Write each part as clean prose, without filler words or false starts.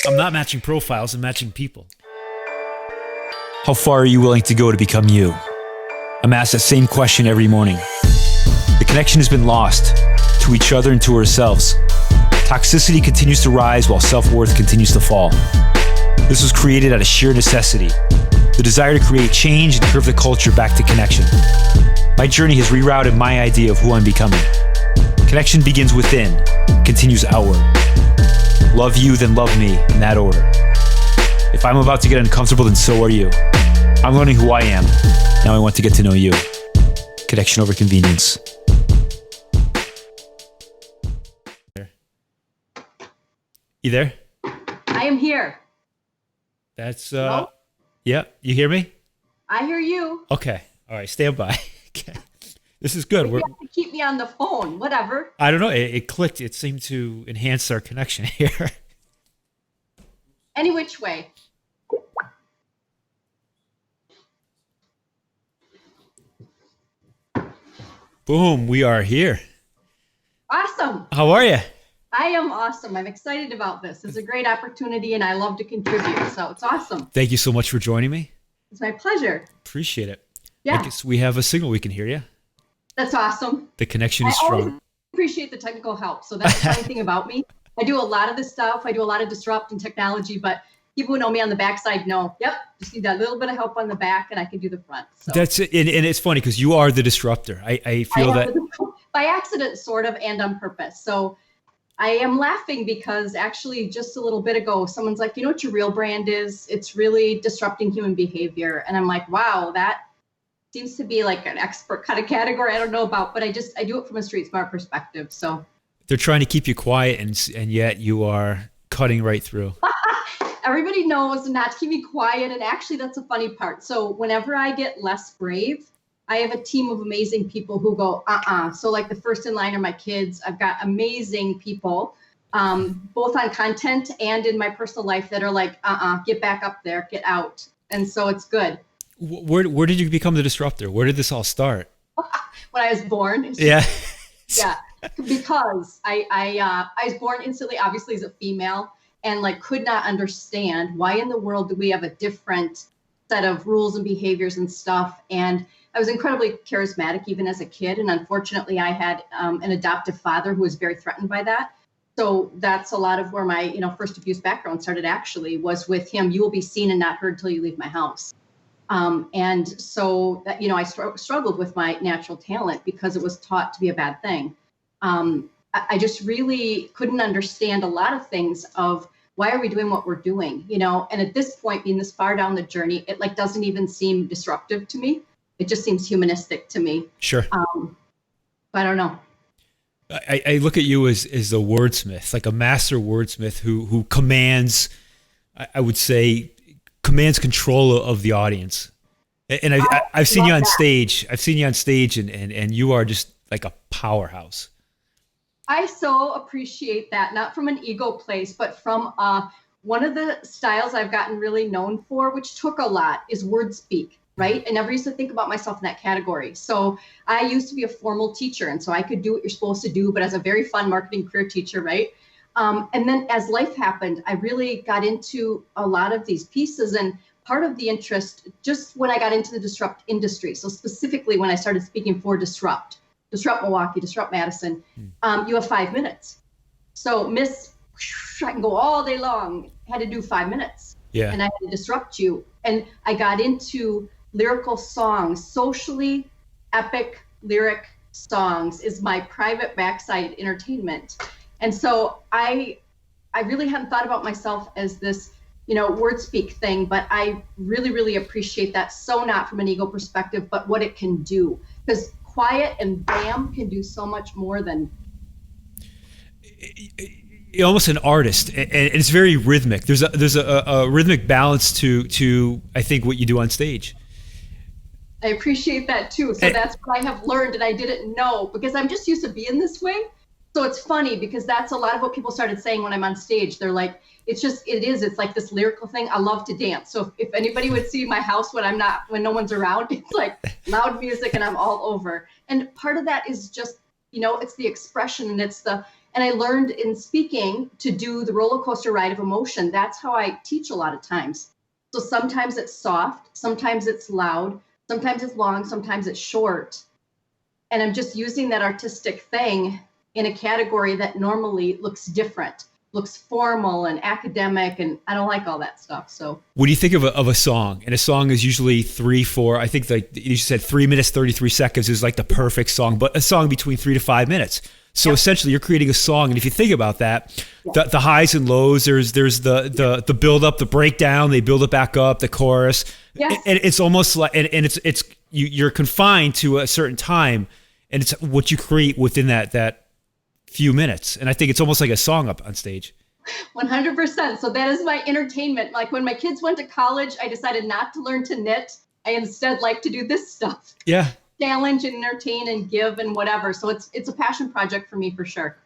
I'm not matching profiles, I'm matching people. How far are you willing to go to become you? I'm asked that same question every morning. The connection has been lost to each other and to ourselves. Toxicity continues to rise while self-worth continues to fall. This was created out of sheer necessity, the desire to create change and curve the culture back to connection. My journey has rerouted my idea of who I'm becoming. Connection begins within, continues outward. Love you, then love me, in that order. If I'm about to get uncomfortable, then so are you. I'm learning who I am. Now I want to get to know you. Connection over convenience. You there? I am here. That's, Hello? Yeah, you hear me? I hear you. Okay. All right, stand by. Okay. This is good. You have to keep me on the phone, whatever. I don't know. It clicked. It seemed to enhance our connection here. Any which way. Boom, we are here. Awesome. How are you? I am awesome. I'm excited about this. It's a great opportunity and I love to contribute. So it's awesome. Thank you so much for joining me. It's my pleasure. Appreciate it. Yeah. I guess we have a signal we can hear you. That's awesome. The connection is I always strong. appreciate the technical help. So that's the funny thing about me. I do a lot of this stuff. I do a lot of disrupt and technology, but people who know me on the backside know, yep, just need that little bit of help on the back and I can do the front. So. That's it. And it's funny because you are the disruptor. I feel that. By accident, sort of, and on purpose. So I am laughing because actually just a little bit ago, someone's like, you know what your real brand is? It's really disrupting human behavior. And I'm like, wow, that seems to be like an expert kind of category I don't know about, but I do it from a street smart perspective. So they're trying to keep you quiet and yet you are cutting right through. Everybody knows not to keep me quiet. And actually that's a funny part. So whenever I get less brave, I have a team of amazing people who go, So like the first in line are my kids. I've got amazing people, both on content and in my personal life that are like, get back up there, get out. And so it's good. Where did you become the disruptor? Where did this all start? When I was born. Yeah. Yeah, because I was born instantly, obviously as a female, and like could not understand why in the world do we have a different set of rules and behaviors and stuff. And I was incredibly charismatic even as a kid. And unfortunately, I had an adoptive father who was very threatened by that. So that's a lot of where my first abuse background started actually was with him. You will be seen and not heard till you leave my house. And so that, I struggled with my natural talent because it was taught to be a bad thing. I just really couldn't understand a lot of things of why are we doing what we're doing, and at this point, being this far down the journey, it like doesn't even seem disruptive to me. It just seems humanistic to me. Sure. I don't know. I look at you as a wordsmith, like a master wordsmith who commands, I would say, commands control of the audience. And I've seen you on stage. I've seen you on stage and you are just like a powerhouse. I so appreciate that, not from an ego place, but from one of the styles I've gotten really known for, which took a lot, is word speak, right? I never used to think about myself in that category. So I used to be a formal teacher, and so I could do what you're supposed to do, but as a very fun marketing career teacher, right? And then as life happened, I really got into a lot of these pieces, and part of the interest, just when I got into the disrupt industry, so specifically when I started speaking for Disrupt Milwaukee, Disrupt Madison, you have 5 minutes. So I can go all day long, had to do 5 minutes. Yeah. And I had to disrupt you. And I got into lyrical songs, socially epic lyric songs is my private backside entertainment. And so I really hadn't thought about myself as this, word speak thing, but I really, really appreciate that. So not from an ego perspective, but what it can do. Because quiet and bam can do so much more than. You're almost an artist, and it's very rhythmic. There's a rhythmic balance to I think what you do on stage. I appreciate that too. So that's what I have learned, and I didn't know because I'm just used to being this way. So it's funny because that's a lot of what people started saying when I'm on stage. They're like, it's like this lyrical thing. I love to dance. So if anybody would see my house when no one's around, it's like loud music and I'm all over. And part of that is just, it's the expression and And I learned in speaking to do the roller coaster ride of emotion. That's how I teach a lot of times. So sometimes it's soft, sometimes it's loud, sometimes it's long, sometimes it's short. And I'm just using that artistic thing in a category that normally looks different, looks formal and academic, and I don't like all that stuff. So when you think of a song, and a song is usually 3-4, I think like you said 3 minutes, 33 seconds is like the perfect song, but a song between 3 to 5 minutes. So essentially you're creating a song. And if you think about that, the highs and lows, there's the build up, the breakdown, they build it back up, the chorus. Yes. And it's almost like, and it's you're confined to a certain time, and it's what you create within that few minutes. And I think it's almost like a song up on stage. 100%. So that is my entertainment. Like when my kids went to college, I decided not to learn to knit. I instead like to do this stuff. Yeah. Challenge and entertain and give and whatever. So it's a passion project for me for sure.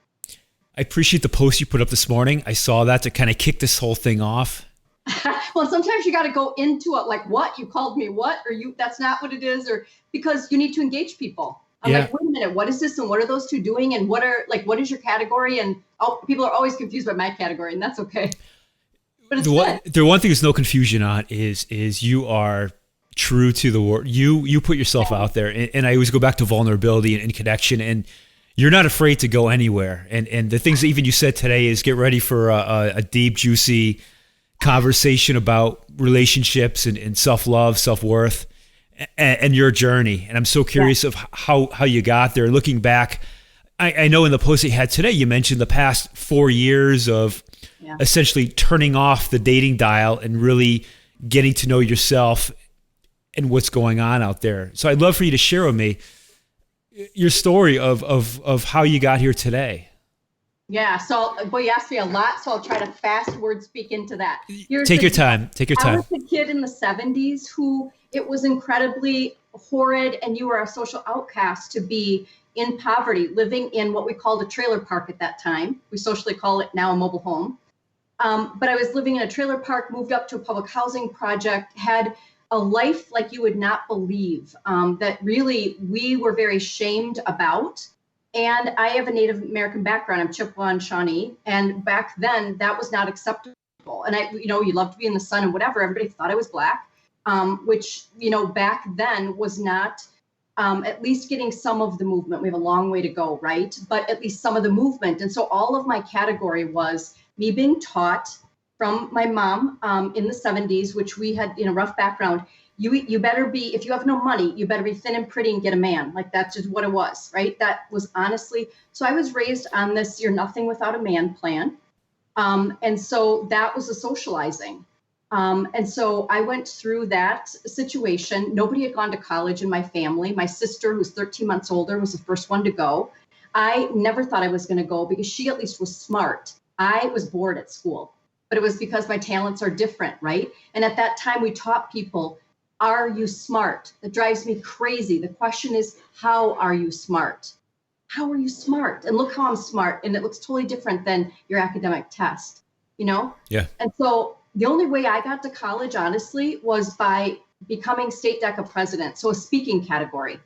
I appreciate the post you put up this morning. I saw that to kind of kick this whole thing off. Well, sometimes you got to go into it like, what? You called me what? Or that's not what it is, or because you need to engage people. I'm like, wait a minute, what is this? And what are those two doing? And what is your category? And people are always confused by my category, and that's okay. But it's good. The one thing there's no confusion on is you are true to the word. You put yourself out there. And I always go back to vulnerability and connection, and you're not afraid to go anywhere. And the things that even you said today is get ready for a deep, juicy conversation about relationships and self-love, self-worth, and your journey. And I'm so curious of how you got there. Looking back, I know in the post that you had today, you mentioned the past 4 years of essentially turning off the dating dial and really getting to know yourself and what's going on out there. So I'd love for you to share with me your story of how you got here today. Yeah. So, boy, you asked me a lot, so I'll try to fast word speak into that. Take your time. I was a kid in the 70s who it was incredibly horrid, and you were a social outcast to be in poverty, living in what we called a trailer park at that time. We socially call it now a mobile home. But I was living in a trailer park, moved up to a public housing project, had a life like you would not believe, that really we were very shamed about. And I have a Native American background. I'm Chippewa and Shawnee. And back then that was not acceptable. And you love to be in the sun and whatever. Everybody thought I was Black, which, back then was not at least getting some of the movement. We have a long way to go, right? But at least some of the movement. And so all of my category was me being taught from my mom in the 70s, which we had, rough background. You better be, if you have no money, you better be thin and pretty and get a man. Like that's just what it was, right? That was honestly, so I was raised on this, you're nothing without a man plan. And so that was a socializing. And so I went through that situation. Nobody had gone to college in my family. My sister, who's 13 months older, was the first one to go. I never thought I was going to go because she at least was smart. I was bored at school, but it was because my talents are different, right? And at that time we taught people, are you smart? That drives me crazy. The question is, how are you smart? How are you smart? And look how I'm smart. And it looks totally different than your academic test, Yeah. And so the only way I got to college, honestly, was by becoming state DECA president. So a speaking category.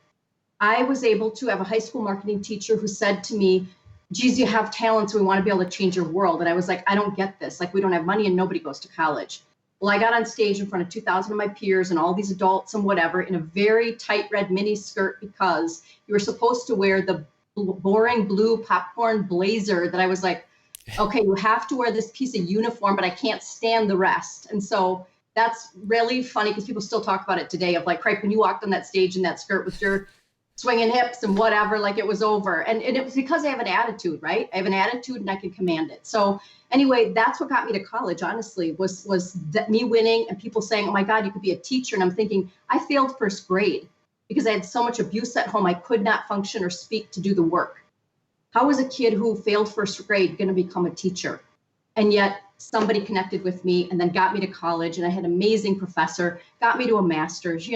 I was able to have a high school marketing teacher who said to me, geez, you have talents. We want to be able to change your world. And I was like, I don't get this. Like, we don't have money and nobody goes to college. Well, I got on stage in front of 2,000 of my peers and all these adults and whatever in a very tight red mini skirt because you were supposed to wear the boring blue popcorn blazer that I was like, okay, you have to wear this piece of uniform, but I can't stand the rest. And so that's really funny because people still talk about it today of like, Craig, when you walked on that stage in that skirt with your swinging hips and whatever, like it was over. And it was because I have an attitude, right? I have an attitude and I can command it. So anyway, that's what got me to college, honestly, was that me winning and people saying, oh my God, you could be a teacher. And I'm thinking, I failed first grade because I had so much abuse at home. I could not function or speak to do the work. How was a kid who failed first grade going to become a teacher? And yet somebody connected with me and then got me to college, and I had an amazing professor, got me to a master's,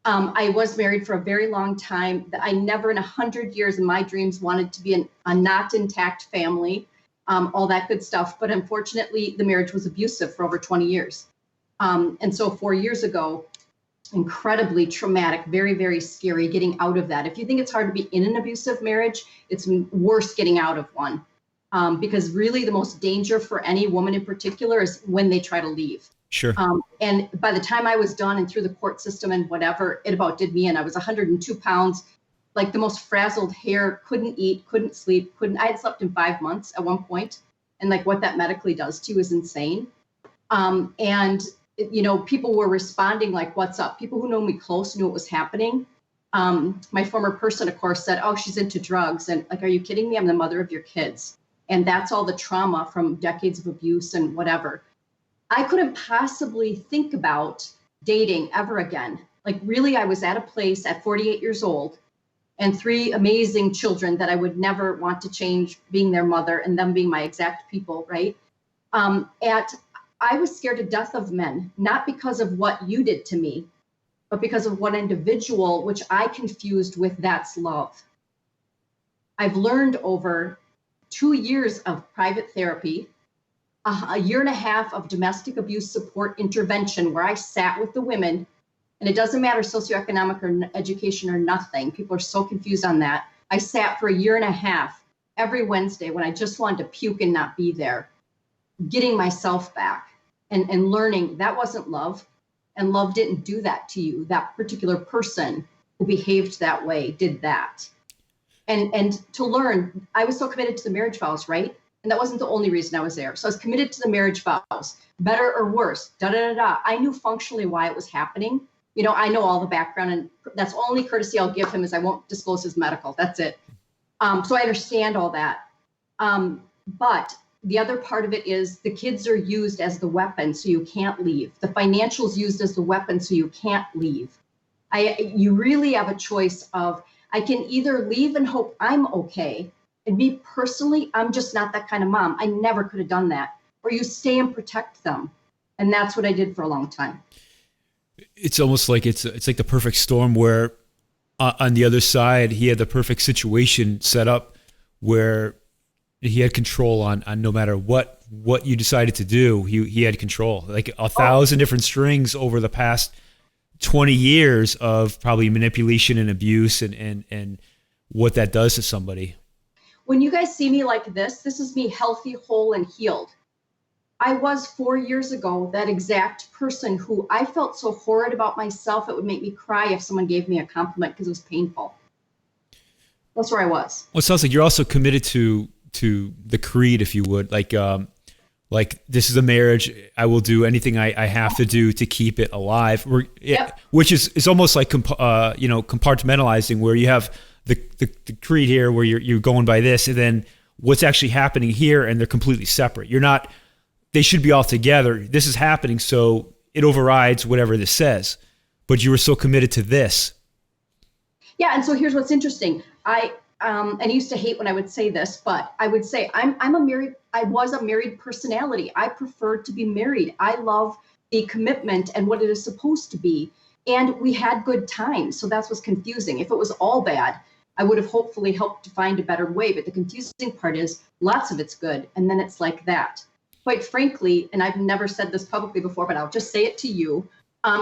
I was married for a very long time. I never in 100 years in my dreams wanted to be a not intact family, all that good stuff. But unfortunately, the marriage was abusive for over 20 years. And so 4 years ago, incredibly traumatic, very, very scary getting out of that. If you think it's hard to be in an abusive marriage, it's worse getting out of one. because really the most danger for any woman in particular is when they try to leave. Sure. And by the time I was done and through the court system and whatever, it about did me in. I was 102 pounds, like the most frazzled hair, couldn't eat, couldn't sleep, I had slept in 5 months at one point. And like what that medically does to you is insane. And, people were responding like, what's up? People who know me close knew what was happening. My former person, of course, said, oh, she's into drugs. And like, are you kidding me? I'm the mother of your kids. And that's all the trauma from decades of abuse and whatever. I couldn't possibly think about dating ever again. Like really, I was at a place at 48 years old and 3 amazing children that I would never want to change, being their mother and them being my exact people, right? I was scared to death of men, not because of what you did to me, but because of one individual, which I confused with that's love. I've learned over 2 years of private therapy, a year and a half of domestic abuse support intervention where I sat with the women, and it doesn't matter socioeconomic or education or nothing. People are so confused on that. I sat for a year and a half every Wednesday when I just wanted to puke and not be there, getting myself back and learning that wasn't love, and love didn't do that to you. That particular person who behaved that way did that. And to learn, I was so committed to the marriage vows, right? And that wasn't the only reason I was there. So I was committed to the marriage vows, better or worse, I knew functionally why it was happening. I know all the background, and that's only courtesy I'll give him is I won't disclose his medical. That's it. So I understand all that. But the other part of it is the kids are used as the weapon, so you can't leave. The financial's used as the weapon, so you can't leave. You really have a choice of, I can either leave and hope I'm okay. And me personally, I'm just not that kind of mom. I never could have done that. Or you stay and protect them. And that's what I did for a long time. It's almost like it's like the perfect storm where on the other side, he had the perfect situation set up where he had control on no matter what you decided to do, he had control. Like 1,000 different strings over the past 20 years of probably manipulation and abuse and what that does to somebody. When you guys see me like this is me healthy, whole, and healed. I was 4 years ago that exact person who I felt so horrid about myself, it would make me cry if someone gave me a compliment because it was painful. That's where I was. Well, it sounds like you're also committed to the creed, if you would, like this is a marriage. I will do anything I have to do to keep it alive. Yep. Which is almost like compartmentalizing, where you have the creed here, where you're going by this, and then what's actually happening here, and they're completely separate. They should be all together. This is happening, so it overrides whatever this says. But you were so committed to this. Yeah, and so here's what's interesting. I used to hate when I would say this, but I would say I was a married personality. I preferred to be married. I love the commitment and what it is supposed to be. And we had good times. So that's what's confusing. If it was all bad, I would have hopefully helped to find a better way. But the confusing part is lots of it's good. And then it's like that. Quite frankly, and I've never said this publicly before, but I'll just say it to you.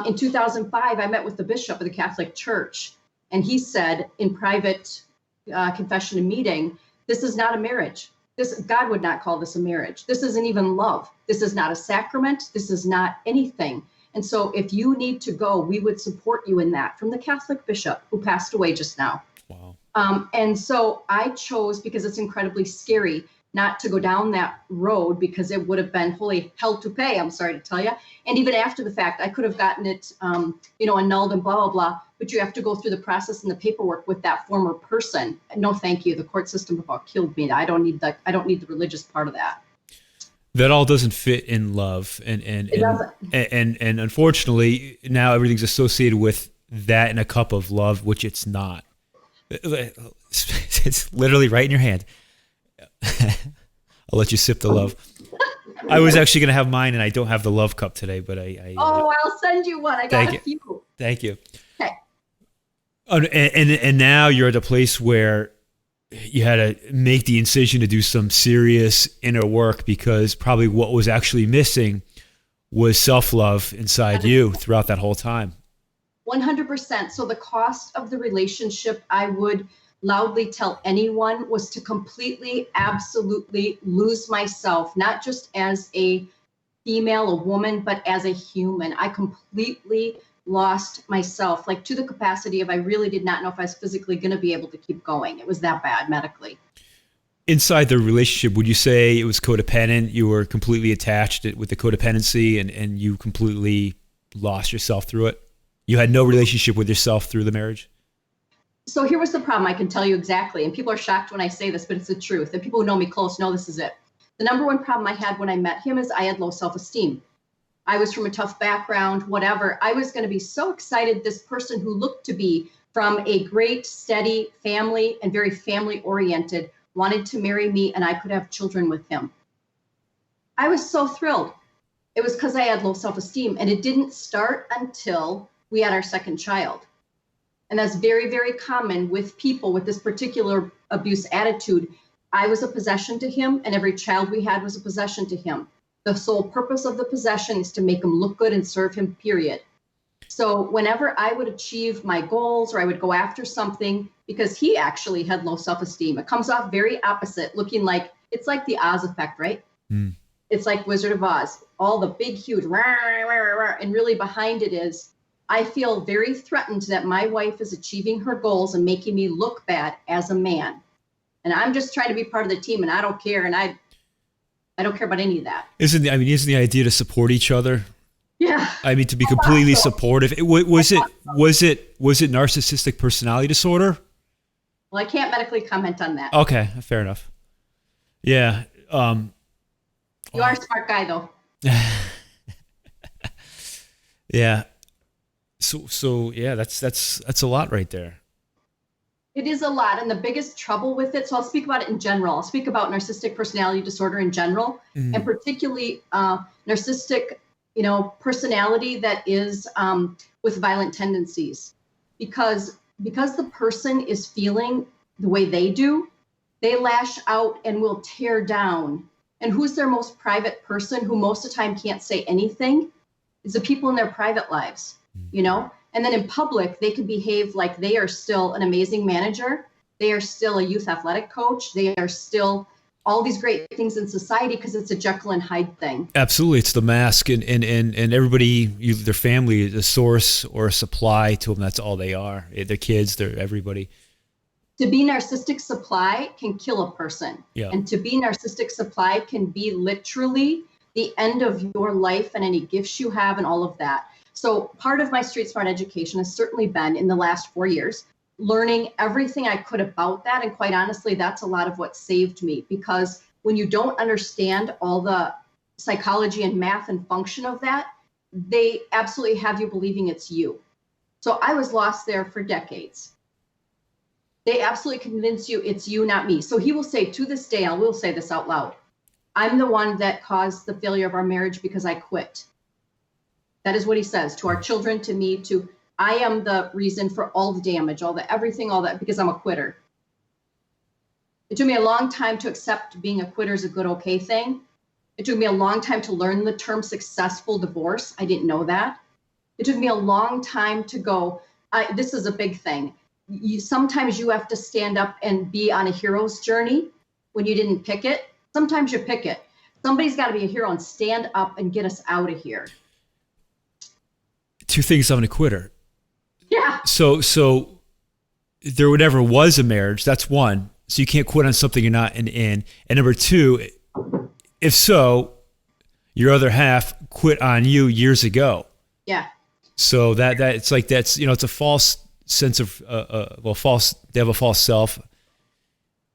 In 2005, I met with the bishop of the Catholic Church. And he said in private confession and meeting, this is not a marriage. God would not call this a marriage. This isn't even love. This is not a sacrament. This is not anything. And so if you need to go, we would support you in that, from the Catholic bishop who passed away just now. Wow. And so I chose, because it's incredibly scary, not to go down that road, because it would have been holy hell to pay, I'm sorry to tell you. And even after the fact, I could have gotten it, annulled and blah, blah, blah. But you have to go through the process and the paperwork with that former person. No, thank you. The court system about killed me. I don't need the religious part of that. That all doesn't fit in love, and unfortunately now everything's associated with that in a cup of love, which it's not. It's literally right in your hand. I'll let you sip the love. I was actually going to have mine, and I don't have the love cup today, but I'll send you one. I got a few. Thank you. Okay. And now you're at a place where you had to make the incision to do some serious inner work, because probably what was actually missing was self-love inside you throughout that whole time. 100%. So the cost of the relationship, I would loudly tell anyone was to completely, absolutely lose myself, not just as a female, a woman, but as a human. I completely lost myself, like to the capacity of I really did not know if I was physically going to be able to keep going. It was that bad medically. Inside the relationship, would you say it was codependent? You were completely attached with the codependency and you completely lost yourself through it? You had no relationship with yourself through the marriage? So here was the problem. I can tell you exactly. And people are shocked when I say this, but it's the truth. And people who know me close know this is it. The number one problem I had when I met him is I had low self-esteem. I was from a tough background, whatever. I was going to be so excited. This person who looked to be from a great, steady family and very family oriented wanted to marry me and I could have children with him. I was so thrilled. It was because I had low self-esteem, and it didn't start until we had our second child. And that's very, very common with people with this particular abuse attitude. I was a possession to him, and every child we had was a possession to him. The sole purpose of the possession is to make him look good and serve him, period. So whenever I would achieve my goals or I would go after something, because he actually had low self-esteem, it comes off very opposite, looking like, it's like the Oz effect, right? Mm. It's like Wizard of Oz, all the big, huge, rah, rah, rah, rah, and really behind it is, I feel very threatened that my wife is achieving her goals and making me look bad as a man. And I'm just trying to be part of the team, and I don't care. And I don't care about any of that. Isn't the idea to support each other? Yeah. I mean, to be completely supportive. Was it narcissistic personality disorder? Well, I can't medically comment on that. Okay, fair enough. Yeah. You are a smart guy, though. Yeah. So yeah, that's a lot right there. It is a lot, and the biggest trouble with it. So I'll speak about it in general. I'll speak about narcissistic personality disorder in general, and particularly narcissistic, personality that is with violent tendencies, because the person is feeling the way they do, they lash out and will tear down. And who's their most private person who most of the time can't say anything is the people in their private lives, And then in public, they can behave like they are still an amazing manager. They are still a youth athletic coach. They are still all these great things in society because it's a Jekyll and Hyde thing. Absolutely. It's the mask, and everybody, their family is a source or a supply to them. That's all they are. Their kids, they're everybody. To be narcissistic supply can kill a person. Yeah. And to be narcissistic supply can be literally the end of your life and any gifts you have and all of that. So part of my street smart education has certainly been in the last 4 years, learning everything I could about that. And quite honestly, that's a lot of what saved me, because when you don't understand all the psychology and math and function of that, they absolutely have you believing it's you. So I was lost there for decades. They absolutely convince you it's you, not me. So he will say to this day, I will say this out loud, I'm the one that caused the failure of our marriage because I quit. That is what he says to our children, to me, I am the reason for all the damage, all the everything, all that, because I'm a quitter. It took me a long time to accept being a quitter is a good, okay thing. It took me a long time to learn the term successful divorce. I didn't know that. It took me a long time to go, this is a big thing. Sometimes you have to stand up and be on a hero's journey when you didn't pick it. Sometimes you pick it. Somebody's got to be a hero and stand up and get us out of here. Two things on a quitter. Yeah. So there never was a marriage. That's one. So you can't quit on something you're not in. And number two, if so, your other half quit on you years ago. Yeah. So that it's like that's it's a false sense of false. They have a false self.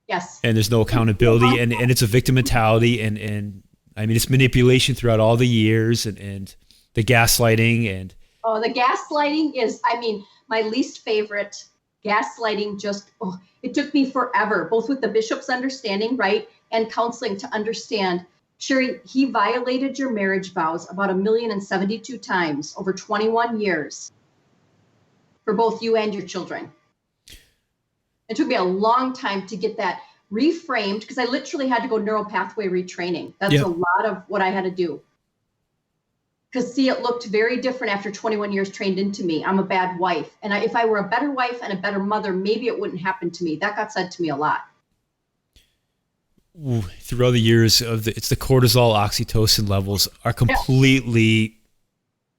Yes. And there's no accountability, and it's a victim mentality, and I mean it's manipulation throughout all the years, and the gaslighting and. Oh, the gaslighting is, my least favorite. Gaslighting it took me forever, both with the bishop's understanding, right, and counseling to understand. Sheri, he violated your marriage vows about 1,072 times over 21 years for both you and your children. It took me a long time to get that reframed because I literally had to go neural pathway retraining. That's a lot of what I had to do. Because see, it looked very different after 21 years trained into me. I'm a bad wife. And if I were a better wife and a better mother, maybe it wouldn't happen to me. That got said to me a lot. Throughout the years it's the cortisol, oxytocin levels are completely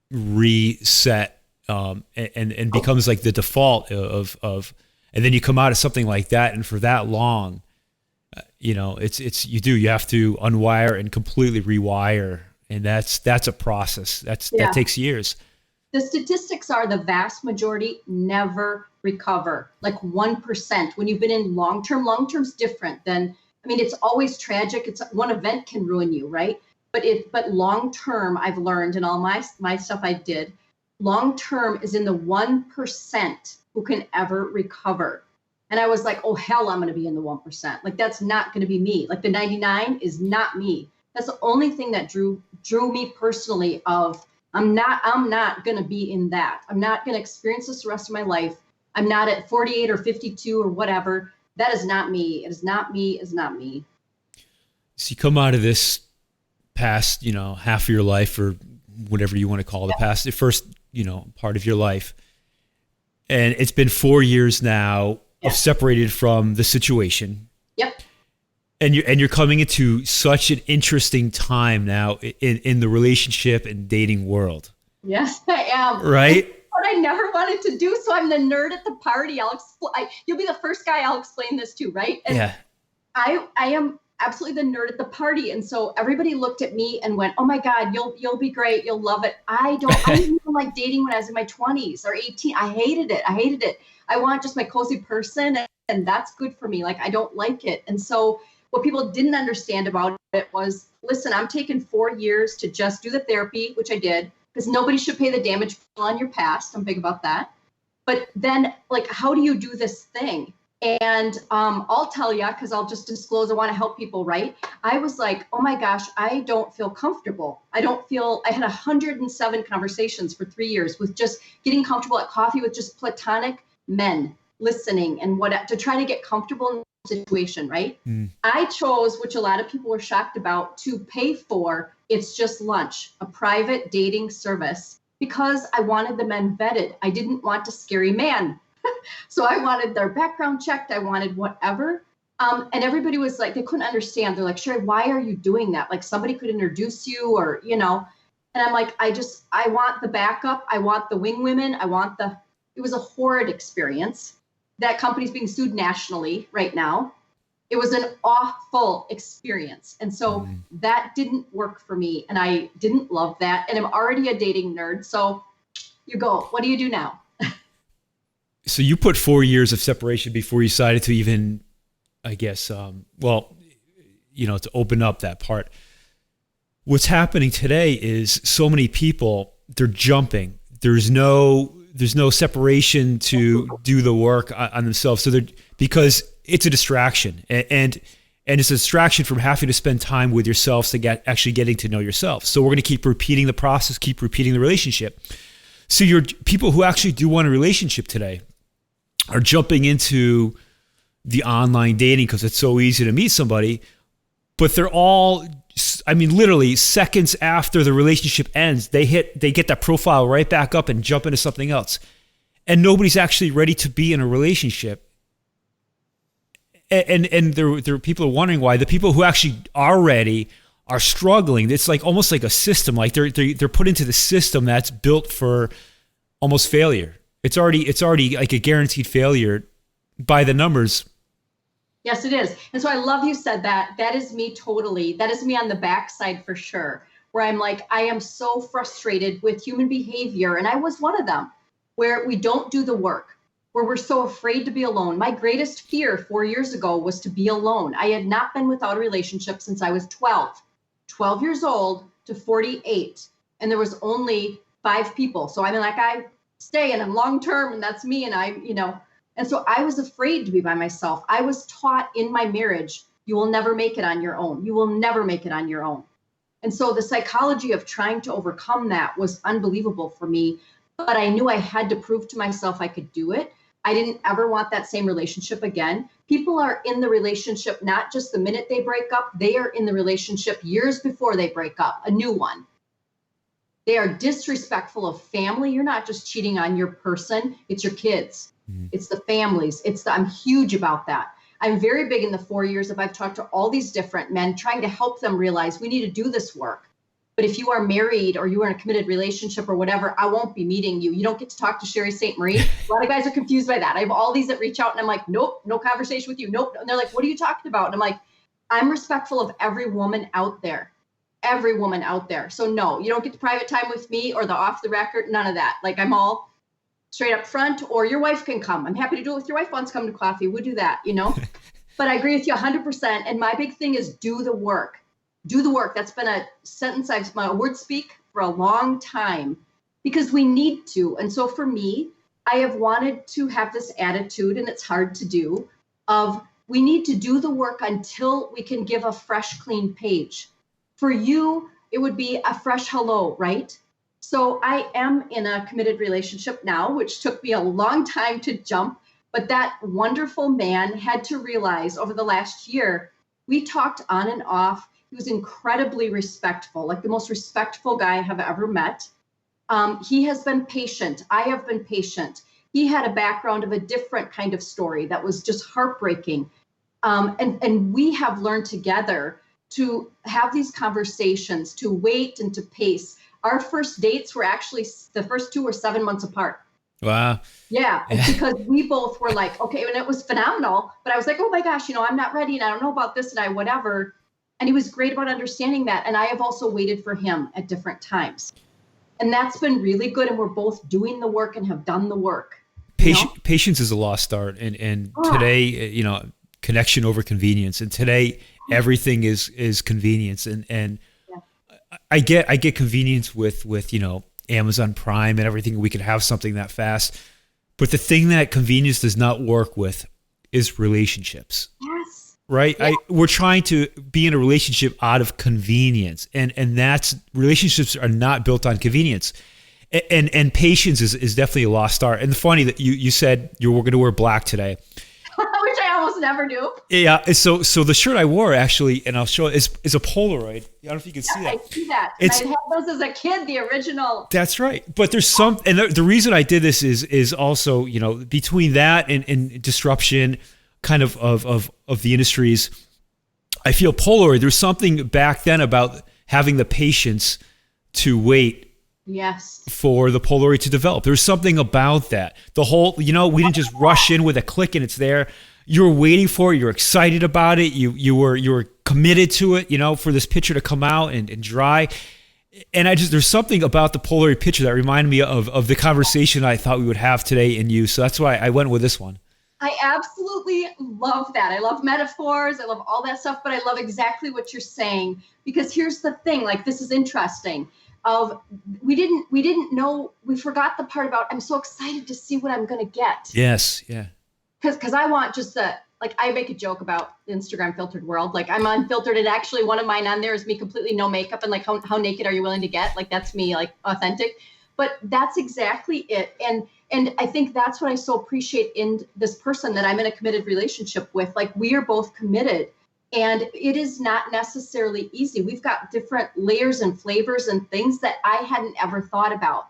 reset, and becomes like the default of, and then you come out of something like that. And for that long, you have to unwire and completely rewire. And that's a process that takes years. The statistics are the vast majority never recover, like 1%. When you've been in long-term's different than, I mean, it's always tragic. It's one event can ruin you, right? But long-term, I've learned in all my stuff I did, long-term is in the 1% who can ever recover. And I was like, oh, hell, I'm going to be in the 1%. Like, that's not going to be me. Like the 99 is not me. That's the only thing that drew me personally of, I'm not going to be in that. I'm not going to experience this the rest of my life. I'm not at 48 or 52 or whatever. That is not me. It is not me. It's not me. So you come out of this past, half of your life, or whatever you want to call the first, part of your life. And it's been 4 years now of separated from the situation. Yep. And you're coming into such an interesting time now in the relationship and dating world. Yes, I am. Right? What I never wanted to do, so I'm the nerd at the party. You'll be the first guy I'll explain this to, right? And yeah. I am absolutely the nerd at the party, and so everybody looked at me and went, "Oh my God, you'll be great. You'll love it." I didn't even like dating when I was in my 20s or 18. I hated it. I want just my cozy person, and that's good for me. Like, I don't like it, and so. What people didn't understand about it was, listen, I'm taking 4 years to just do the therapy, which I did, because nobody should pay the damage on your past. I'm big about that. But then, like, how do you do this thing? And I'll tell you, because I'll just disclose, I want to help people, right? I was like, oh my gosh, I don't feel comfortable. I had 107 conversations for 3 years with just getting comfortable at coffee with just platonic men, listening and to try to get comfortable in situation, right? I chose, which a lot of people were shocked about, to pay for It's Just Lunch, a private dating service, because I wanted the men vetted. I didn't want a scary man. So I wanted their background checked. I wanted whatever. And everybody was like, they couldn't understand. They're like, Sheri, why are you doing that? Like, somebody could introduce you or, And I'm like, I want the backup. I want the wing women. It was a horrid experience. That company's being sued nationally right now. It was an awful experience. And so that didn't work for me. And I didn't love that. And I'm already a dating nerd. So you go, what do you do now? So you put 4 years of separation before you decided to even, I guess, to open up that part. What's happening today is so many people, they're jumping. There's no separation to do the work on themselves. So because it's a distraction, and it's a distraction from having to spend time with yourself to actually getting to know yourself. So we're going to keep repeating the process, keep repeating the relationship. So your people who actually do want a relationship today are jumping into the online dating because it's so easy to meet somebody, but they're all, literally seconds after the relationship ends, they get that profile right back up and jump into something else. And nobody's actually ready to be in a relationship. And there people are wondering why. The people who actually are ready are struggling. It's like almost like a system. Like they're put into the system that's built for almost failure. It's already like a guaranteed failure by the numbers. Yes, it is. And so I love you said that. That is me totally. That is me on the backside for sure, where I'm like, I am so frustrated with human behavior. And I was one of them, where we don't do the work, where we're so afraid to be alone. My greatest fear 4 years ago was to be alone. I had not been without a relationship since I was 12 years old to 48. And there was only 5 people. So I stay and I'm long-term and that's me. And and so I was afraid to be by myself. I was taught in my marriage, you will never make it on your own. You will never make it on your own. And so the psychology of trying to overcome that was unbelievable for me, but I knew I had to prove to myself I could do it. I didn't ever want that same relationship again. People are in the relationship, not just the minute they break up, they are in the relationship years before they break up, a new one. They are disrespectful of family. You're not just cheating on your person, it's your kids. It's the families. I'm huge about that. I'm very big in the 4 years of I've talked to all these different men, trying to help them realize we need to do this work. But if you are married or you are in a committed relationship or whatever, I won't be meeting you. You don't get to talk to Sheri St Marie. A lot of guys are confused by that. I have all these that reach out and I'm like, nope, no conversation with you. Nope. And they're like, what are you talking about? And I'm like, I'm respectful of every woman out there. Every woman out there. So no, you don't get the private time with me or the off the record, none of that. Like I'm all straight up front, or your wife can come. I'm happy to do it with your wife wants to come to coffee. We'll do that, But I agree with you 100%. And my big thing is do the work. Do the work. That's been a sentence my word speak for a long time because we need to. And so for me, I have wanted to have this attitude, and it's hard to do, of we need to do the work until we can give a fresh, clean page. For you, it would be a fresh hello, right? So I am in a committed relationship now, which took me a long time to jump. But that wonderful man had to realize over the last year, we talked on and off. He was incredibly respectful, like the most respectful guy I have ever met. He has been patient. I have been patient. He had a background of a different kind of story that was just heartbreaking. And we have learned together to have these conversations, to wait and to pace. Our first dates were actually, the first two were 7 months apart. Wow. Yeah, because we both were like, okay, and it was phenomenal. But I was like, oh my gosh, I'm not ready and I don't know about this and whatever. And he was great about understanding that. And I have also waited for him at different times. And that's been really good. And we're both doing the work and have done the work. Patience is a lost art. And today, connection over convenience. And today, everything is convenience. And I get convenience with Amazon Prime and everything. We can have something that fast. But the thing that convenience does not work with is relationships. Yes. Right? Yeah. We're trying to be in a relationship out of convenience. And that's, relationships are not built on convenience. And patience is definitely a lost art. And the funny that you said you were going to wear black today. Which I almost never do. Yeah. So the shirt I wore actually, and I'll show it, is a Polaroid. I don't know if you can see that. I see that. I had those as a kid, the original. That's right. But there's some, and the reason I did this is also, between that and disruption kind of the industries, I feel Polaroid, there's something back then about having the patience to wait. Yes. For the Polaroid to develop. There's something about that. The whole, we didn't just rush in with a click and it's there. You were waiting for it. You're excited about it. You were committed to it, for this picture to come out and dry. And there's something about the Polaroid picture that reminded me of the conversation I thought we would have today in you. So that's why I went with this one. I absolutely love that. I love metaphors. I love all that stuff, but I love exactly what you're saying, because here's the thing, like, this is interesting. We didn't know, we forgot the part about, I'm so excited to see what I'm going to get. Yes. Yeah. Cause I want just I make a joke about the Instagram filtered world. Like, I'm unfiltered, and actually one of mine on there is me completely no makeup, and like, how naked are you willing to get? Like, that's me, like, authentic. But that's exactly it. And I think that's what I so appreciate in this person that I'm in a committed relationship with. Like, we are both committed. And it is not necessarily easy. We've got different layers and flavors and things that I hadn't ever thought about.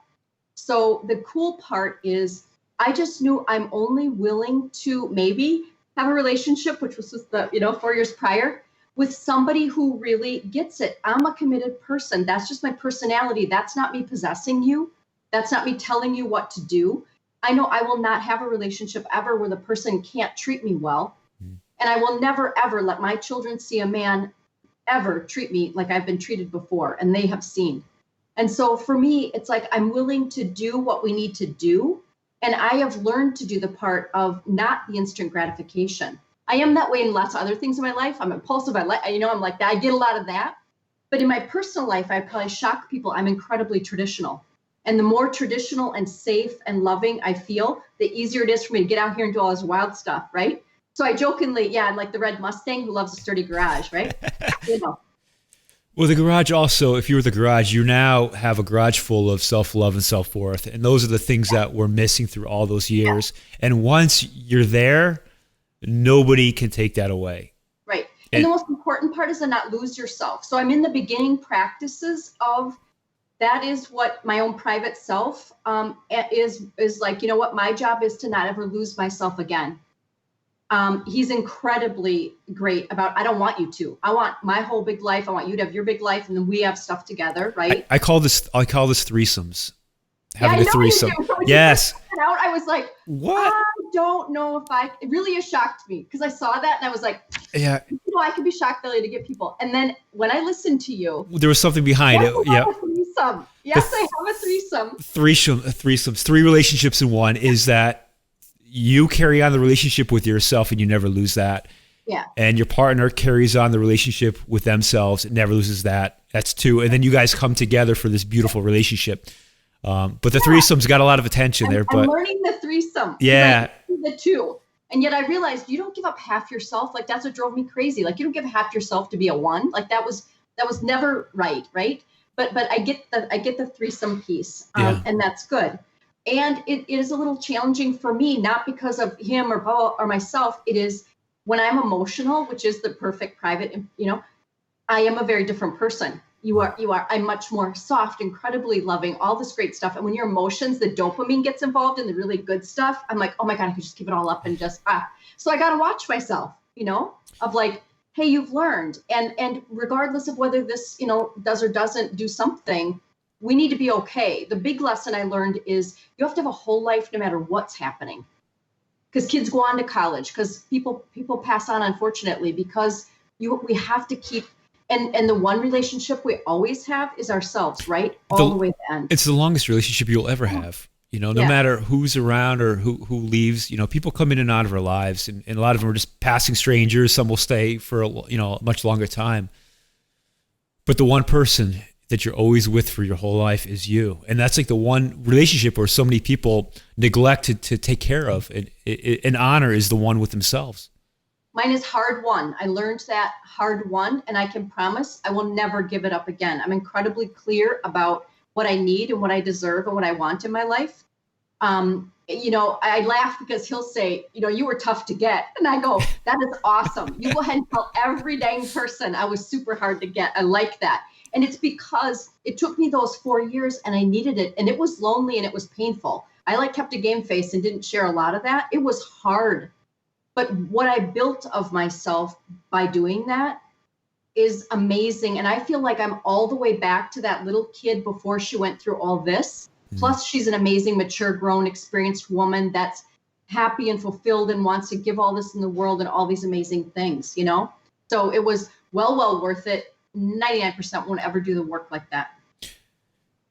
So the cool part is I just knew I'm only willing to maybe have a relationship, which was just 4 years prior, with somebody who really gets it. I'm a committed person. That's just my personality. That's not me possessing you. That's not me telling you what to do. I know I will not have a relationship ever where the person can't treat me well. And I will never, ever let my children see a man ever treat me like I've been treated before, and they have seen. And so for me, it's like, I'm willing to do what we need to do. And I have learned to do the part of not the instant gratification. I am that way in lots of other things in my life. I'm impulsive. I'm like that. I get a lot of that. But in my personal life, I probably shock people. I'm incredibly traditional. And the more traditional and safe and loving I feel, the easier it is for me to get out here and do all this wild stuff, right? So I jokingly, I'm like the red Mustang who loves a sturdy garage, right? Well, the garage also, if you were the garage, you now have a garage full of self-love and self-worth. And those are the things that we're missing through all those years. Yeah. And once you're there, nobody can take that away. Right. And the most important part is to not lose yourself. So I'm in the beginning practices of that is what my own private self is like. You know what? My job is to not ever lose myself again. He's incredibly great about, I don't want you to. I want my whole big life. I want you to have your big life, and then we have stuff together, right? I call this threesomes. Having yeah, a threesome. So yes. Out, I was like, what? I don't know if it really shocked me, because I saw that and I was like, yeah, I could be shock value to get people. And then when I listened to you, there was something behind it. Yeah. Yes, I have a threesome. Threesomes, 3 relationships in one, is that you carry on the relationship with yourself and you never lose that. Yeah. And your partner carries on the relationship with themselves and never loses that. That's 2. And then you guys come together for this beautiful relationship. But the threesome's got a lot of attention there. But I'm learning the threesome. Yeah. The 2. And yet I realized you don't give up half yourself. Like, that's what drove me crazy. Like, you don't give half yourself to be a 1. Like, that was never right. But I get the threesome piece, and that's good. And it is a little challenging for me, not because of him or myself. It is when I'm emotional, which is the perfect private, I am a very different person. You are, I'm much more soft, incredibly loving, all this great stuff. And when your emotions, the dopamine gets involved in the really good stuff, I'm like, oh my God, I could just keep it all up and just, So I got to watch myself, of like, hey, you've learned. And regardless of whether this, does or doesn't do something, we need to be okay. The big lesson I learned is you have to have a whole life no matter what's happening. Because kids go on to college, because people pass on, unfortunately, because we have to keep, and the one relationship we always have is ourselves, right? All the way to the end. It's the longest relationship you'll ever have. No matter who's around or who leaves, people come in and out of our lives, and a lot of them are just passing strangers. Some will stay for a much longer time. But the one person that you're always with for your whole life is you. And that's like the one relationship where so many people neglect to take care of. And honor is the one with themselves. Mine is hard won. I learned that hard won, and I can promise I will never give it up again. I'm incredibly clear about what I need and what I deserve and what I want in my life. I laugh because he'll say, you were tough to get. And I go, that is awesome. You go ahead and tell every dang person I was super hard to get. I like that. And it's because it took me those 4 years and I needed it. And it was lonely and it was painful. I kept a game face and didn't share a lot of that. It was hard. But what I built of myself by doing that is amazing. And I feel like I'm all the way back to that little kid before she went through all this. Plus, she's an amazing, mature, grown, experienced woman that's happy and fulfilled and wants to give all this in the world and all these amazing things, So it was well worth it. 99% won't ever do the work like that.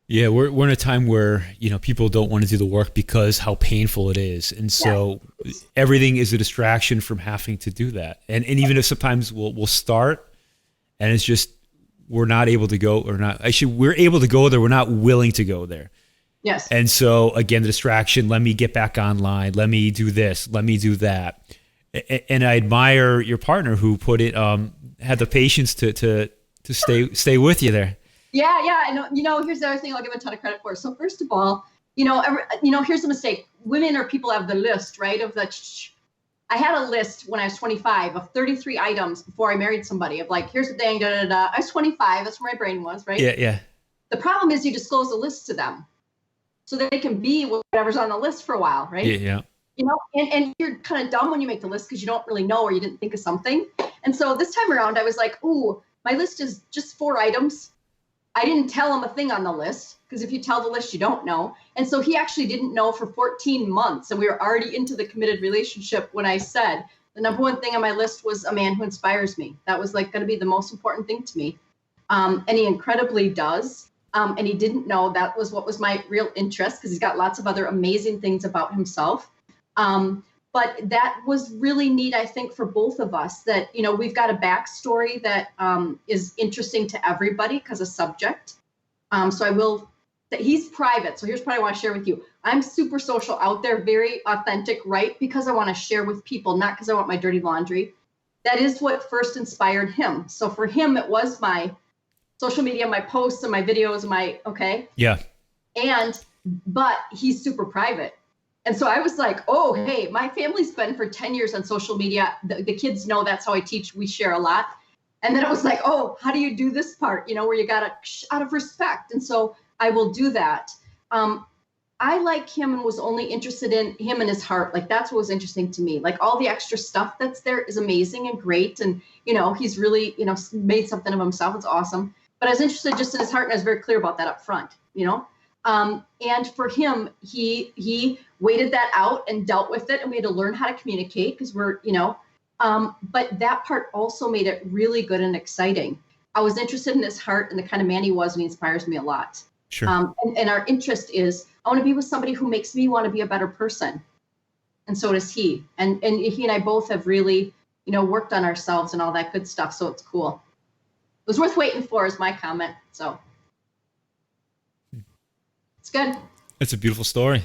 Yeah, we're in a time where, people don't want to do the work because how painful it is. And so everything is a distraction from having to do that. And even if sometimes we'll start and it's just, we're not able to go, or not, actually, we're able to go there. We're not willing to go there. Yes. And so again, the distraction, let me get back online. Let me do this. Let me do that. And I admire your partner who had the patience to stay with you there. Yeah. And here's the other thing I'll give a ton of credit for. So first of all, here's the mistake. Women or people have the list, right? I had a list when I was 25 of 33 items before I married somebody of like, here's the thing, I was 25. That's where my brain was, right? Yeah. The problem is you disclose the list to them so that they can be whatever's on the list for a while, right? Yeah. And you're kind of dumb when you make the list because you don't really know or you didn't think of something. And so this time around, I was like, ooh, my list is just 4 items. I didn't tell him a thing on the list because if you tell the list, you don't know. And so he actually didn't know for 14 months. And we were already into the committed relationship when I said the number one thing on my list was a man who inspires me. That was like going to be the most important thing to me. And he incredibly does. And he didn't know that was what was my real interest because he's got lots of other amazing things about himself. But that was really neat, I think, for both of us that, we've got a backstory that is interesting to everybody because of subject. He's private. So here's what I want to share with you. I'm super social out there, very authentic, right? Because I want to share with people, not because I want my dirty laundry. That is what first inspired him. So for him, it was my social media, my posts and my videos, okay. Yeah. But he's super private. And so I was like, oh, hey, my family's been for 10 years on social media. The kids know that's how I teach. We share a lot. And then I was like, oh, how do you do this part, where you got to out of respect. And so I will do that. I like him and was only interested in him and his heart. Like, that's what was interesting to me. Like, all the extra stuff that's there is amazing and great. And, he's really, made something of himself. It's awesome. But I was interested just in his heart, and I was very clear about that up front, and for him, he waited that out and dealt with it. And we had to learn how to communicate because we're, but that part also made it really good and exciting. I was interested in his heart and the kind of man he was, and he inspires me a lot. Sure. And our interest is, I want to be with somebody who makes me want to be a better person. And so does he. And he and I both have really, worked on ourselves and all that good stuff. So it's cool. It was worth waiting for, is my comment. So it's good. It's a beautiful story.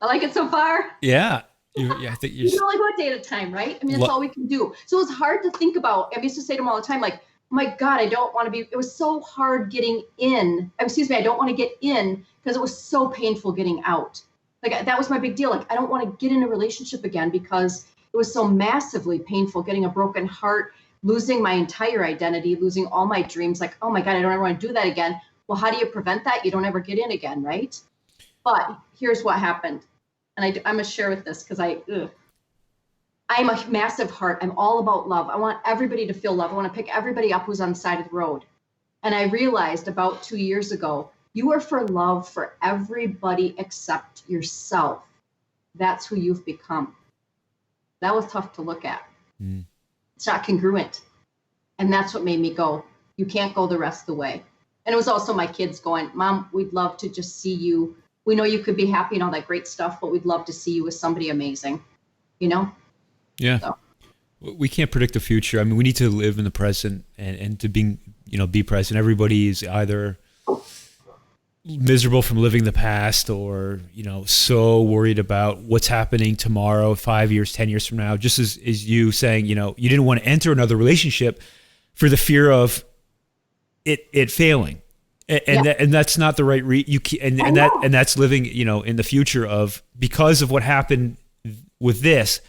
I like it so far. Yeah. I think you can only go a day at a time, right? I mean, that's all we can do. So it's hard to think about. I used to say to him all the time, like, oh my God, I don't want to be, it was so hard getting in. I don't want to get in because it was so painful getting out. Like, that was my big deal. Like, I don't want to get in a relationship again because it was so massively painful, getting a broken heart, losing my entire identity, losing all my dreams. Like, oh my God, I don't ever want to do that again. Well, how do you prevent that? You don't ever get in again, right? But here's what happened. And I'm going to share with this because I'm a massive heart. I'm all about love. I want everybody to feel love. I want to pick everybody up who's on the side of the road. And I realized about 2 years ago, you are for love for everybody except yourself. That's who you've become. That was tough to look at. Mm. It's not congruent. And that's what made me go, you can't go the rest of the way. And it was also my kids going, Mom, we'd love to just see you. We know you could be happy and all that great stuff, but we'd love to see you as somebody amazing, Yeah. So. We can't predict the future. I mean, we need to live in the present and to be present. Everybody is either miserable from living the past or, so worried about what's happening tomorrow, 5 years, 10 years from now, just as you saying, you didn't want to enter another relationship for the fear of it failing. And that's not the right and that's living, in the future of, because of what happened with this,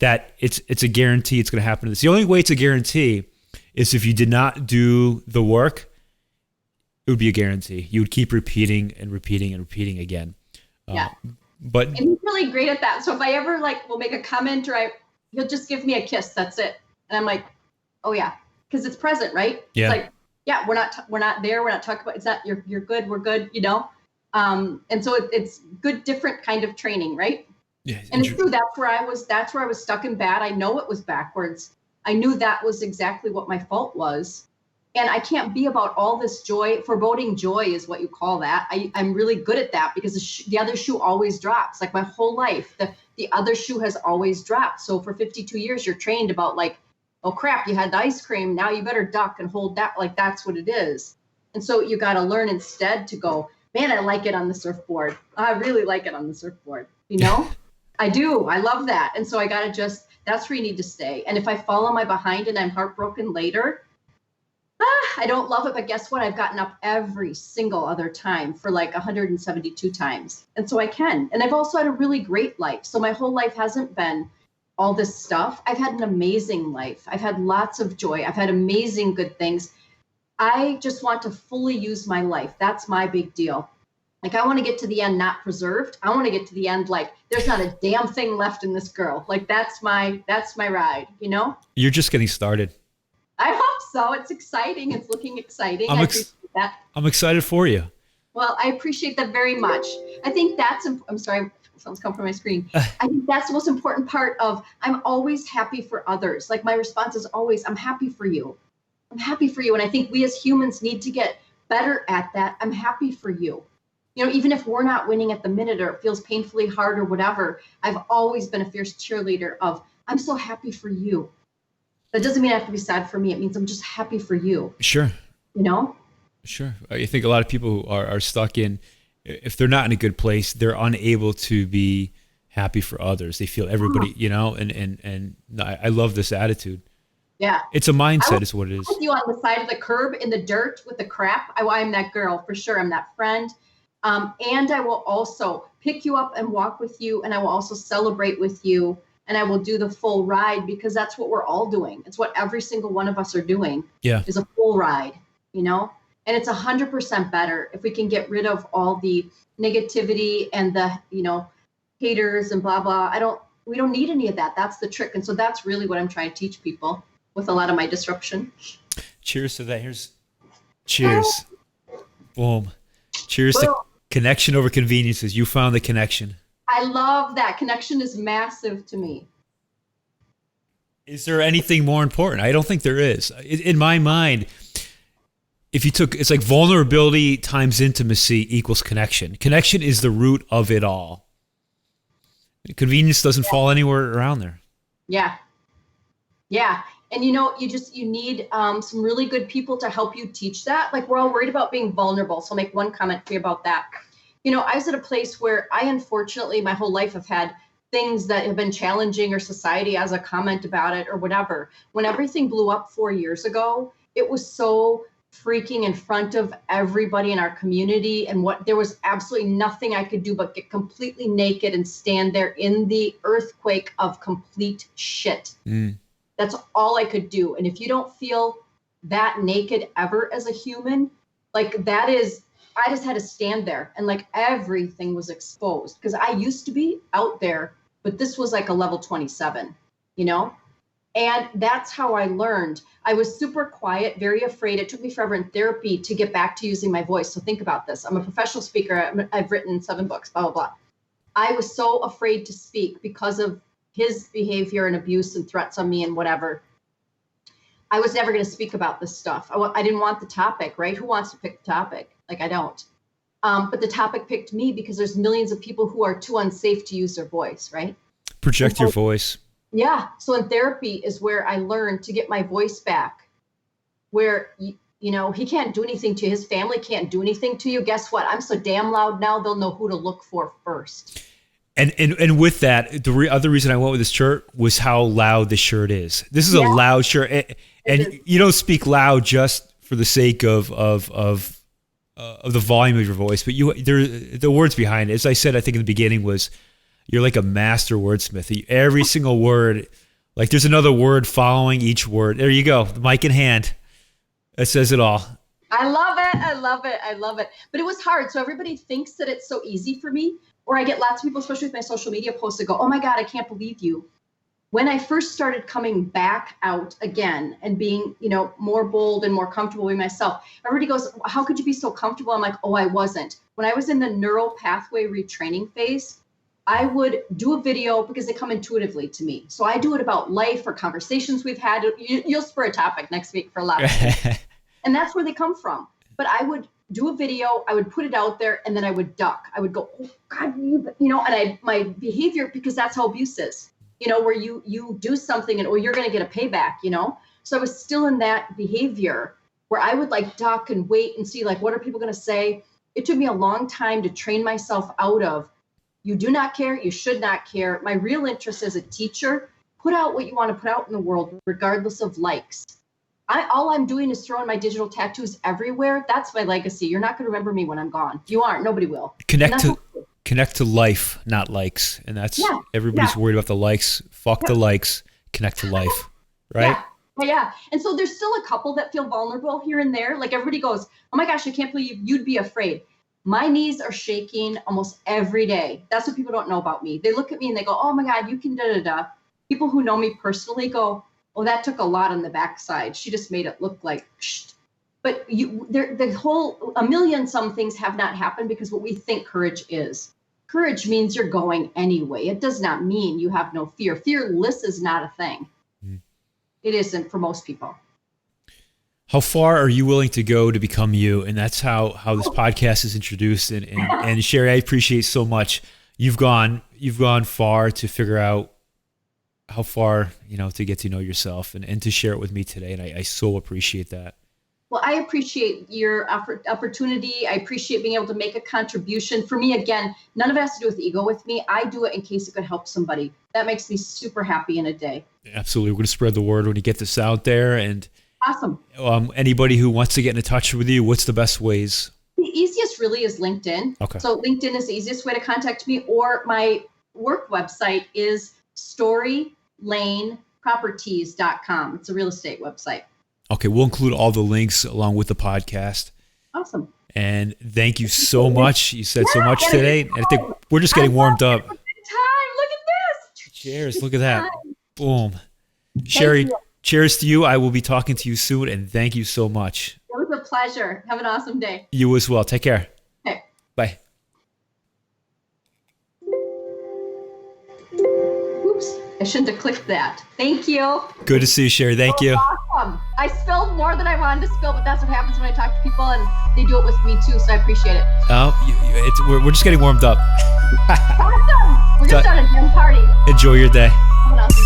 that it's a guarantee it's going to happen to this. The only way it's a guarantee is if you did not do the work, it would be a guarantee. You would keep repeating and repeating and repeating again. But and he's really great at that. So if I ever will make a comment or he'll just give me a kiss. That's it. And I'm like, oh yeah, because it's present, right? Yeah. It's like, yeah, we're not there. We're not talking about. It's not. You're good. We're good. And so it's good, different kind of training, right? Yeah. And it's true. That's where I was stuck in bad. I know it was backwards. I knew that was exactly what my fault was. And I can't be about all this joy. Foreboding joy is what you call that. I'm really good at that because the other shoe always drops. Like my whole life, the other shoe has always dropped. So for 52 years, you're trained about like, oh crap, you had the ice cream. Now you better duck and hold that. Like that's what it is. And so you got to learn instead to go, man, I like it on the surfboard. I really like it on the surfboard. I do. I love that. And so I got to that's where you need to stay. And if I fall on my behind and I'm heartbroken later, I don't love it, but guess what? I've gotten up every single other time for like 172 times. And so I can. And I've also had a really great life. So my whole life hasn't been all this stuff. I've had an amazing life. I've had lots of joy. I've had amazing good things. I just want to fully use my life. That's my big deal. Like I want to get to the end, not preserved. I want to get to the end like there's not a damn thing left in this girl. Like that's my ride, You're just getting started. I hope so. It's exciting. It's looking exciting. I appreciate that. I'm excited for you. Well, I appreciate that very much. I think I'm sorry, someone's come from my screen. I think that's the most important part of, I'm always happy for others. Like my response is always, I'm happy for you. I'm happy for you. And I think we as humans need to get better at that. I'm happy for you. Even if we're not winning at the minute or it feels painfully hard or whatever, I've always been a fierce cheerleader of, I'm so happy for you. That doesn't mean I have to be sad for me. It means I'm just happy for you. Sure. Sure. I think a lot of people who are stuck in, if they're not in a good place, they're unable to be happy for others. They feel everybody, and I love this attitude. Yeah. It's a mindset is what it is. With you on the side of the curb in the dirt with the crap. I'm that girl for sure. I'm that friend. And I will also pick you up and walk with you. And I will also celebrate with you. And I will do the full ride because that's what we're all doing. It's what every single one of us are doing. Yeah. Is a full ride, And it's 100% better if we can get rid of all the negativity and the, haters and blah, blah. We don't need any of that. That's the trick. And so that's really what I'm trying to teach people with a lot of my disruption. Cheers to that. Cheers. Boom. Cheers to connection over conveniences. You found the connection. I love that. Connection is massive to me. Is there anything more important? I don't think there is. In my mind, it's like vulnerability times intimacy equals connection. Connection is the root of it all. Convenience doesn't fall anywhere around there. Yeah. Yeah. And you need some really good people to help you teach that. Like, we're all worried about being vulnerable. So I'll make one comment for you about that. I was at a place where I, unfortunately, my whole life have had things that have been challenging, or society has a comment about it or whatever. When everything blew up 4 years ago, it was so freaking in front of everybody in our community, and there was absolutely nothing I could do but get completely naked and stand there in the earthquake of complete shit. That's all I could do. And if you don't feel that naked ever as a human, like, that is, I just had to stand there, and like everything was exposed, because I used to be out there, but this was like a level 27, And that's how I learned. I was super quiet, very afraid. It took me forever in therapy to get back to using my voice. So think about this. I'm a professional speaker. I've written 7 books, blah, blah, blah. I was so afraid to speak because of his behavior and abuse and threats on me and whatever. I was never going to speak about this stuff. I didn't want the topic, right? Who wants to pick the topic? Like, I don't. But the topic picked me because there's millions of people who are too unsafe to use their voice, right? Project your voice. Yeah. So in therapy is where I learned to get my voice back, where, he can't do anything to you. His family can't do anything to you. Guess what? I'm so damn loud now, they'll know who to look for first. And with that, the other reason I went with this shirt was how loud the shirt is. This is a loud shirt, and you don't speak loud just for the sake of the volume of your voice, but the words behind it. As I said, I think in the beginning was, you're like a master wordsmith. Every single word, like there's another word following each word. There you go, the mic in hand. That says it all. I love it. I love it. I love it. But it was hard. So everybody thinks that it's so easy for me. Or I get lots of people, especially with my social media posts, that go, oh my God, I can't believe you. When I first started coming back out again and being, more bold and more comfortable with myself, everybody goes, how could you be so comfortable? I'm like, oh, I wasn't. When I was in the neural pathway retraining phase, I would do a video because they come intuitively to me. So I do it about life or conversations we've had. You'll spur a topic next week for a lot of things. And that's where they come from. But I would do a video, I would put it out there, and then I would duck. I would go, oh God, and my behavior, because that's how abuse is, where you do something and, you're going to get a payback, So I was still in that behavior where I would like duck and wait and see, like, what are people going to say? It took me a long time to train myself out of, you do not care, you should not care. My real interest as a teacher, put out what you want to put out in the world, regardless of likes. All I'm doing is throwing my digital tattoos everywhere. That's my legacy. You're not going to remember me when I'm gone. You aren't. Nobody will. Connect to life, not likes. And that's, everybody's worried about the likes. Fuck the likes. Connect to life. Right? Yeah. And so there's still a couple that feel vulnerable here and there. Like, everybody goes, oh my gosh, I can't believe you'd be afraid. My knees are shaking almost every day. That's what people don't know about me. They look at me and they go, oh my God, you can da-da-da. People who know me personally go, oh, that took a lot on the backside. She just made it look like, shh. But a million some things have not happened because what we think courage is. Courage means you're going anyway. It does not mean you have no fear. Fearless is not a thing. It isn't for most people. How far are you willing to go to become you? And that's how this podcast is introduced. And Sheri, I appreciate so much. You've gone far to figure out how far, to get to know yourself and to share it with me today. And I so appreciate that. Well, I appreciate your opportunity. I appreciate being able to make a contribution. For me, again, none of it has to do with ego with me. I do it in case it could help somebody. That makes me super happy in a day. Absolutely. We're going to spread the word when you get this out there. And awesome. Anybody who wants to get in touch with you, what's the best ways? The easiest really is LinkedIn. Okay. So LinkedIn is the easiest way to contact me, or my work website is storylaneproperties.com. It's a real estate website. Okay, we'll include all the links along with the podcast. Awesome. And thank you so much. You said so much today. And I think we're just getting warmed up. Time. Look at this. Cheers. Look at that. Boom. Sheri, cheers to you. I will be talking to you soon. And thank you so much. It was a pleasure. Have an awesome day. You as well. Take care. Okay. Bye. Oops. I shouldn't have clicked that. Thank you. Good to see you, Sheri. Thank you. Awesome. I spilled more than I wanted to spill, but that's what happens when I talk to people, and they do it with me too, so I appreciate it. Oh, we're just getting warmed up. Awesome. We're going to start a gym party. Enjoy your day. Have an awesome day.